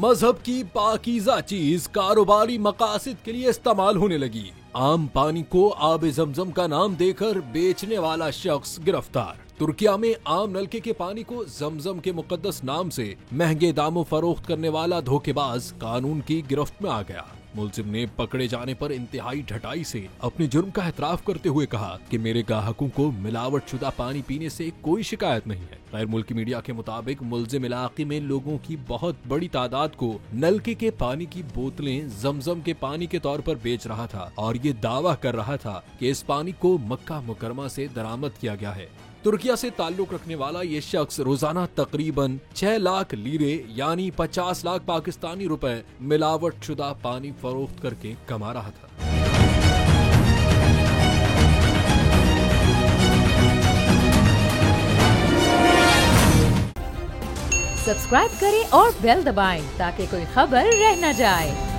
मजहब की पाकीज़ा चीज कारोबारी मकासद के लिए इस्तेमाल होने लगी। आम पानी को आब जमजम का नाम देकर बेचने वाला शख्स गिरफ्तार। तुर्किया में आम नलके के पानी को जमजम के मुकद्दस नाम से महंगे दामों फरोख्त करने वाला धोखेबाज कानून की गिरफ्त में आ गया। मुलजिम ने पकड़े जाने पर इंतहाई ढटाई से अपने जुर्म का एतराफ करते हुए कहा कि मेरे ग्राहकों को मिलावटशुदा पानी पीने से कोई शिकायत नहीं है। गैर मुल्की मीडिया के मुताबिक मुलजिम इलाके में लोगों की बहुत बड़ी तादाद को नलके के पानी की बोतलें जमजम के पानी के तौर पर बेच रहा था और ये दावा कर रहा था कि इस पानी को मक्का मुकरमा से दरामद किया गया है। तुर्किया से ताल्लुक रखने वाला ये शख्स रोजाना तकरीबन 6 लाख लीरे यानी 50 लाख पाकिस्तानी रुपए मिलावटशुदा पानी फरोख्त करके कमा रहा था। सब्सक्राइब करें और बेल दबाएं ताकि कोई खबर रह न जाए।